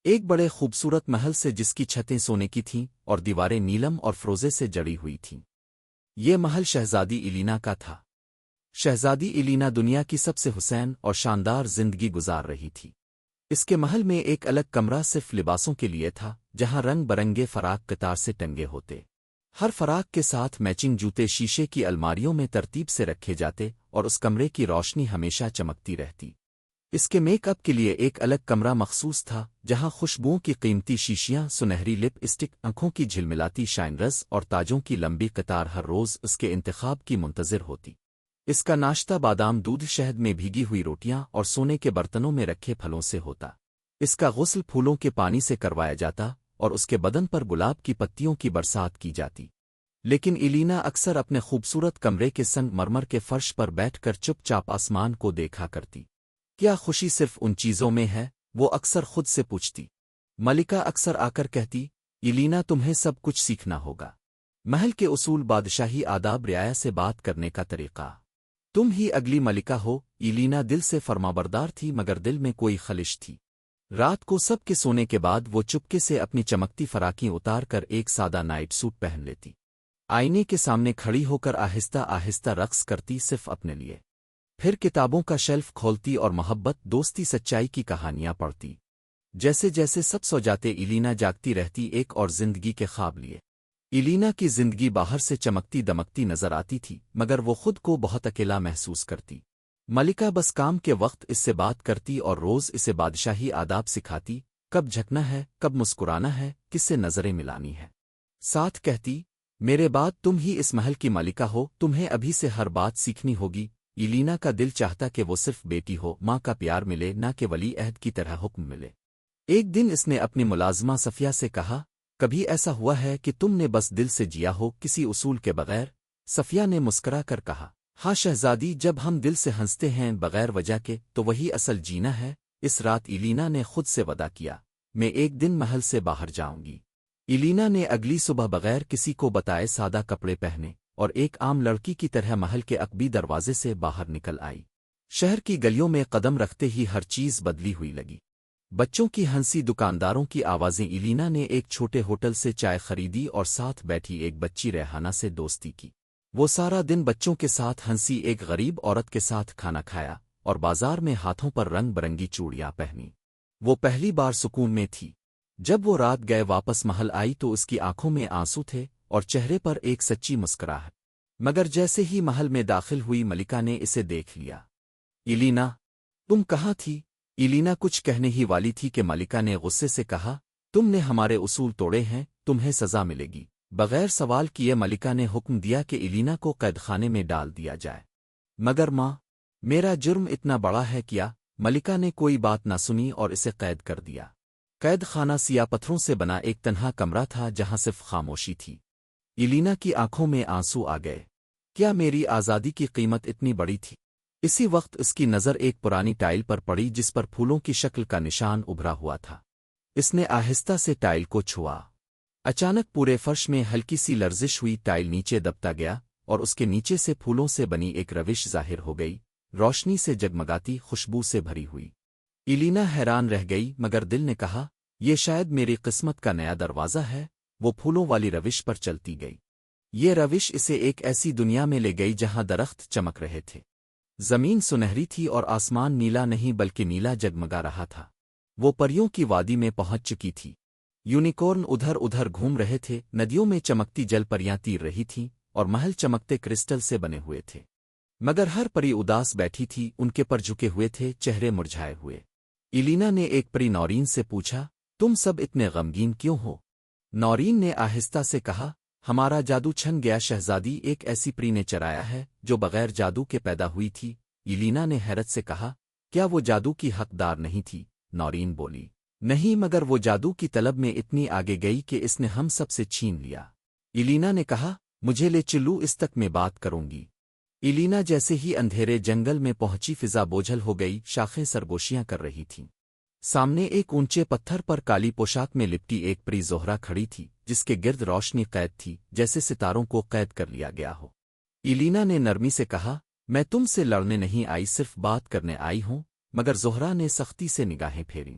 ایک بڑے خوبصورت محل سے جس کی چھتیں سونے کی تھیں اور دیواریں نیلم اور فروزے سے جڑی ہوئی تھیں۔ یہ محل شہزادی ایلینا کا تھا۔ شہزادی ایلینا دنیا کی سب سے حسین اور شاندار زندگی گزار رہی تھی۔ اس کے محل میں ایک الگ کمرہ صرف لباسوں کے لیے تھا، جہاں رنگ برنگے فراق قطار سے ٹنگے ہوتے۔ ہر فراق کے ساتھ میچنگ جوتے شیشے کی الماریوں میں ترتیب سے رکھے جاتے اور اس کمرے کی روشنی ہمیشہ چمکتی رہتی۔ اس کے میک اپ کے لیے ایک الگ کمرہ مخصوص تھا، جہاں خوشبوؤں کی قیمتی شیشیاں، سنہری لپ اسٹک، آنکھوں کی جھلملاتی شائنرز اور تاجوں کی لمبی قطار ہر روز اس کے انتخاب کی منتظر ہوتی۔ اس کا ناشتہ بادام دودھ، شہد میں بھیگی ہوئی روٹیاں اور سونے کے برتنوں میں رکھے پھلوں سے ہوتا۔ اس کا غسل پھولوں کے پانی سے کروایا جاتا اور اس کے بدن پر گلاب کی پتیوں کی برسات کی جاتی۔ لیکن ایلینا اکثر اپنے خوبصورت کمرے کے سنگ مرمر کے فرش پر بیٹھ کر چپ چاپ آسمان کو دیکھا کرتی۔ کیا خوشی صرف ان چیزوں میں ہے؟ وہ اکثر خود سے پوچھتی۔ ملکہ اکثر آ کر کہتی، ایلینا تمہیں سب کچھ سیکھنا ہوگا۔ محل کے اصول، بادشاہی آداب، رعایا سے بات کرنے کا طریقہ۔ تم ہی اگلی ملکہ ہو۔ ایلینا دل سے فرمانبردار تھی، مگر دل میں کوئی خلش تھی۔ رات کو سب کے سونے کے بعد وہ چپکے سے اپنی چمکتی فراقیں اتار کر ایک سادہ نائٹ سوٹ پہن لیتی۔ آئینے کے سامنے کھڑی ہو کر آہستہ آہستہ رقص کرتی، صرف اپنے لیے۔ پھر کتابوں کا شیلف کھولتی اور محبت، دوستی، سچائی کی کہانیاں پڑھتی۔ جیسے جیسے سب سو جاتے، ایلینا جاگتی رہتی، ایک اور زندگی کے خواب لیے۔ ایلینا کی زندگی باہر سے چمکتی دمکتی نظر آتی تھی، مگر وہ خود کو بہت اکیلا محسوس کرتی۔ ملکہ بس کام کے وقت اس سے بات کرتی اور روز اسے بادشاہی آداب سکھاتی، کب جھکنا ہے، کب مسکرانا ہے، کس سے نظریں ملانی ہے۔ ساتھ کہتی، میرے بعد تم ہی اس محل کی ملکہ ہو، تمہیں ابھی سے ہر بات سیکھنی ہوگی۔ ایلینا کا دل چاہتا کہ وہ صرف بیٹی ہو، ماں کا پیار ملے، نہ کہ ولی عہد کی طرح حکم ملے۔ ایک دن اس نے اپنی ملازمہ صفیہ سے کہا، کبھی ایسا ہوا ہے کہ تم نے بس دل سے جیا ہو، کسی اصول کے بغیر؟ صفیہ نے مسکرا کر کہا، ہاں شہزادی، جب ہم دل سے ہنستے ہیں بغیر وجہ کے تو وہی اصل جینا ہے۔ اس رات ایلینا نے خود سے وعدہ کیا، میں ایک دن محل سے باہر جاؤں گی۔ ایلینا نے اگلی صبح بغیر کسی کو بتائے سادہ کپڑے پہنے اور ایک عام لڑکی کی طرح محل کے عقبی دروازے سے باہر نکل آئی۔ شہر کی گلیوں میں قدم رکھتے ہی ہر چیز بدلی ہوئی لگی۔ بچوں کی ہنسی، دکانداروں کی آوازیں۔ ایلینا نے ایک چھوٹے ہوٹل سے چائے خریدی اور ساتھ بیٹھی ایک بچی ریحانہ سے دوستی کی۔ وہ سارا دن بچوں کے ساتھ ہنسی، ایک غریب عورت کے ساتھ کھانا کھایا اور بازار میں ہاتھوں پر رنگ برنگی چوڑیاں پہنی۔ وہ پہلی بار سکون میں تھی۔ جب وہ رات گئے واپس محل آئی تو اس کی آنکھوں میں آنسو تھے اور چہرے پر ایک سچی مسکراہٹ۔ مگر جیسے ہی محل میں داخل ہوئی، ملکہ نے اسے دیکھ لیا۔ ایلینا، تم کہاں تھی؟ ایلینا کچھ کہنے ہی والی تھی کہ ملکہ نے غصے سے کہا، تم نے ہمارے اصول توڑے ہیں، تمہیں سزا ملے گی۔ بغیر سوال کیے ملکہ نے حکم دیا کہ ایلینا کو قید خانے میں ڈال دیا جائے۔ مگر ماں، میرا جرم اتنا بڑا ہے کیا؟ ملکہ نے کوئی بات نہ سنی اور اسے قید کر دیا۔ قید خانہ سیاہ پتھروں سے بنا ایک تنہا کمرہ تھا، جہاں صرف خاموشی تھی۔ ایلینا کی آنکھوں میں آنسو آ گئے۔ کیا میری آزادی کی قیمت اتنی بڑی تھی؟ اسی وقت اس کی نظر ایک پرانی ٹائل پر پڑی، جس پر پھولوں کی شکل کا نشان ابھرا ہوا تھا۔ اس نے آہستہ سے ٹائل کو چھوا۔ اچانک پورے فرش میں ہلکی سی لرزش ہوئی، ٹائل نیچے دبتا گیا اور اس کے نیچے سے پھولوں سے بنی ایک روش ظاہر ہو گئی، روشنی سے جگمگاتی، خوشبو سے بھری ہوئی۔ ایلینا حیران رہ گئی، مگر دل نے کہا، یہ شاید میری قسمت کا نیا دروازہ ہے۔ وہ پھولوں والی روش پر چلتی گئی۔ یہ روش اسے ایک ایسی دنیا میں لے گئی جہاں درخت چمک رہے تھے، زمین سنہری تھی اور آسمان نیلا نہیں بلکہ نیلا جگمگا رہا تھا۔ وہ پریوں کی وادی میں پہنچ چکی تھی۔ یونیکورن ادھر ادھر گھوم رہے تھے، ندیوں میں چمکتی جل پریاں تیر رہی تھیں اور محل چمکتے کرسٹل سے بنے ہوئے تھے۔ مگر ہر پری اداس بیٹھی تھی، ان کے پر جھکے ہوئے تھے، چہرے مرجھائے ہوئے۔ ایلینا نے ایک پری نورین سے پوچھا، تم سب اتنے غمگین کیوں ہو؟ نورین نے آہستہ سے کہا، ہمارا جادو چھن گیا شہزادی، ایک ایسی پری نے چرایا ہے جو بغیر جادو کے پیدا ہوئی تھی۔ ایلینا نے حیرت سے کہا، کیا وہ جادو کی حقدار نہیں تھی؟ نورین بولی، نہیں، مگر وہ جادو کی طلب میں اتنی آگے گئی کہ اس نے ہم سب سے چھین لیا۔ ایلینا نے کہا، مجھے لے چلو، اس تک میں بات کروں گی۔ ایلینا جیسے ہی اندھیرے جنگل میں پہنچی، فضا بوجھل ہو گئی، شاخیں سرگوشیاں کر رہی تھیں۔ سامنے ایک اونچے پتھر پر کالی پوشاک میں لپٹی ایک پری زہرہ کھڑی تھی، جس کے گرد روشنی قید تھی، جیسے ستاروں کو قید کر لیا گیا ہو۔ ایلینا نے نرمی سے کہا، میں تم سے لڑنے نہیں آئی، صرف بات کرنے آئی ہوں۔ مگر زہرہ نے سختی سے نگاہیں پھیریں۔